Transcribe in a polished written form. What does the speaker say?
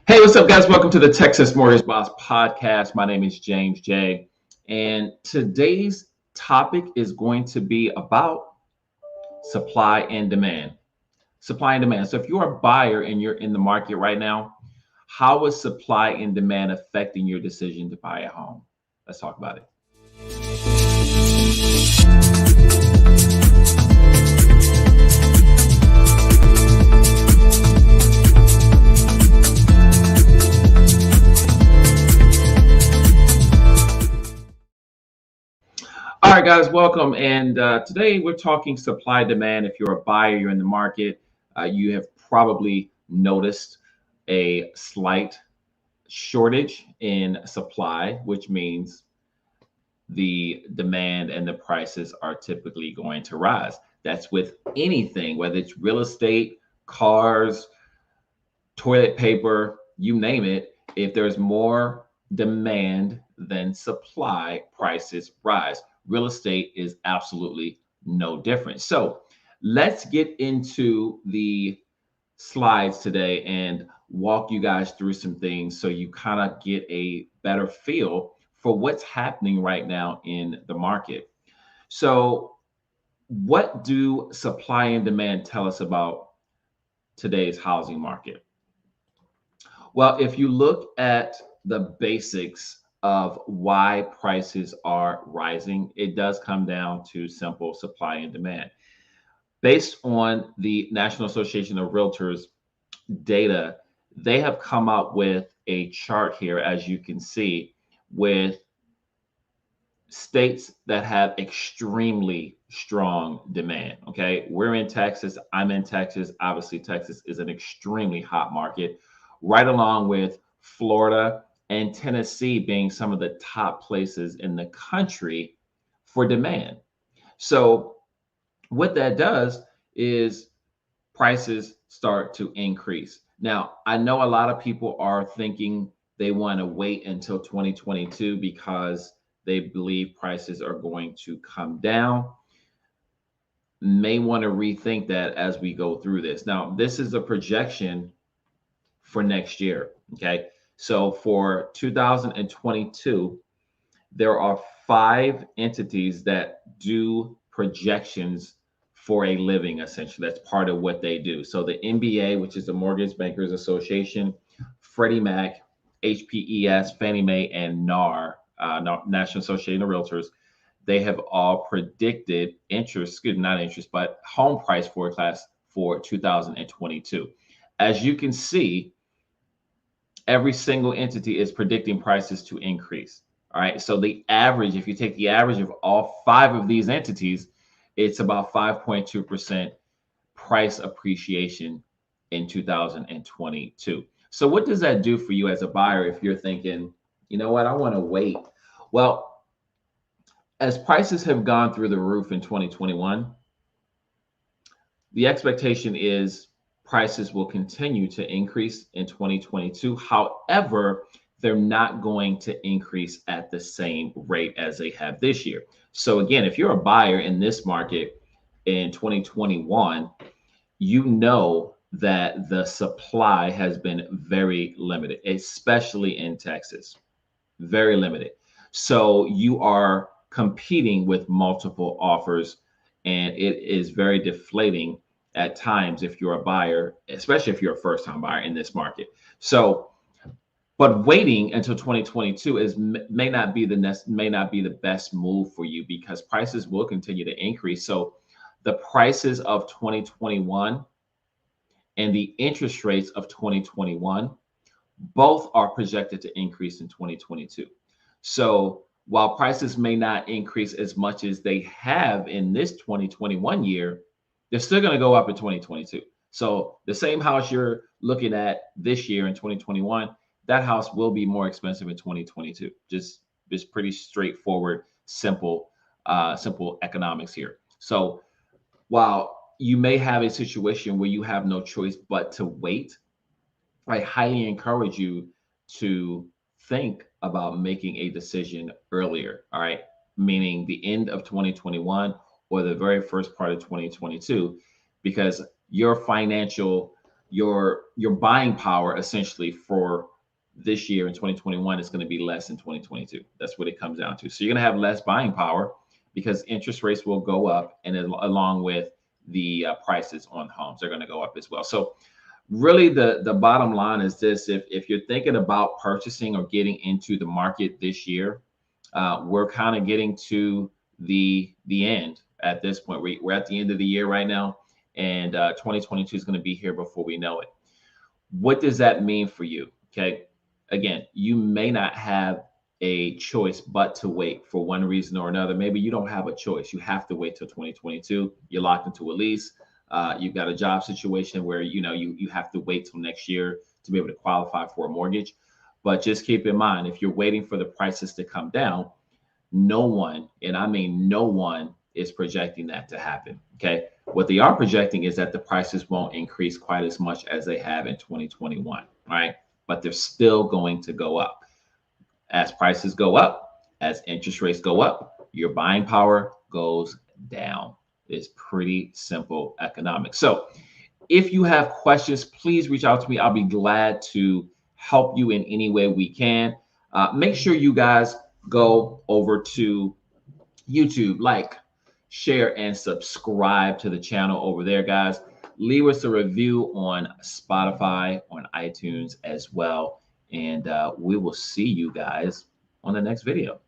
Hey, what's up, guys? Welcome to the Texas Mortgage Boss Podcast. My name is James J. And today's topic is going to be about supply and demand. Supply and demand. So, if you're a buyer and you're in the market right now, how is supply and demand affecting your decision to buy a home? Let's talk about it. All right, guys, welcome. And today we're talking supply demand. If you're a buyer, you're in the market, you have probably noticed a slight shortage in supply, which means the demand and the prices are typically going to rise. That's with anything, whether it's real estate, cars, toilet paper, you name it. If there's more demand than supply, prices rise. Real estate is absolutely no different. So let's get into the slides today and walk you guys through some things so you kind of get a better feel for what's happening right now in the market. So, what do supply and demand tell us about today's housing market? Well, if you look at the basics of why prices are rising, it does come down to simple supply and demand. Based on the National Association of Realtors data, they have come up with a chart here, as you can see, with states that have extremely strong demand. Okay, we're in Texas, I'm in Texas. Obviously, Texas is an extremely hot market, right along with Florida and Tennessee being some of the top places in the country for demand. So, what that does is prices start to increase. Now, I know a lot of people are thinking they want to wait until 2022 because they believe prices are going to come down. May want to rethink that as we go through this. Now, this is a projection for next year. Okay. So for 2022, there are 5 entities that do projections for a living, essentially. That's part of what they do. So the MBA, which is the Mortgage Bankers Association, Freddie Mac, HPES, Fannie Mae, and NAR, National Association of Realtors, they have all predicted interest, excuse me, not interest, but home price forecast for 2022. As you can see, every single entity is predicting prices to increase. All right. So the average, if you take the average of all 5 of these entities, it's about 5.2% price appreciation in 2022. So what does that do for you as a buyer if you're thinking, you know what, I want to wait? Well, as prices have gone through the roof in 2021, the expectation is prices will continue to increase in 2022. However, they're not going to increase at the same rate as they have this year. So again, if you're a buyer in this market in 2021, you know that the supply has been very limited, especially in Texas, very limited. So you are competing with multiple offers, and it is very deflating at times if you're a buyer, especially if you're a first time buyer in this market. So but waiting until 2022 may not be the best move for you because prices will continue to increase. So the prices of 2021 and the interest rates of 2021 both are projected to increase in 2022. So while prices may not increase as much as they have in this 2021 year, they're still going to go up in 2022. So the same house you're looking at this year in 2021, that house will be more expensive in 2022. Just pretty straightforward, simple economics here. So while you may have a situation where you have no choice but to wait, I highly encourage you to think about making a decision earlier. All right. Meaning the end of 2021 or the very first part of 2022, because your financial your buying power essentially for this year in 2021 is going to be less in 2022. That's what it comes down to. So you're going to have less buying power because interest rates will go up, and along with the prices on homes, they're going to go up as well. So really the bottom line is this: if you're thinking about purchasing or getting into the market this year, we're kind of getting to the end at this point. We're at the end of the year right now, and 2022 is going to be here before we know it. What does that mean for you? Okay, again, you may not have a choice but to wait for one reason or another. Maybe you don't have a choice. You have to wait till 2022. You're locked into a lease. You've got a job situation where you have to wait till next year to be able to qualify for a mortgage. But just keep in mind, if you're waiting for the prices to come down, no one, and I mean no one, is projecting that to happen. Okay, what they are projecting is that the prices won't increase quite as much as they have in 2021. Right, but they're still going to go up. As prices go up, as interest rates go up, your buying power goes down. It's pretty simple economics. So if you have questions, please reach out to me. I'll be glad to help you in any way we can. Make sure you guys go over to YouTube, like, share, and subscribe to the channel over there, guys. Leave us a review on Spotify, on iTunes as well. And we will see you guys on the next video.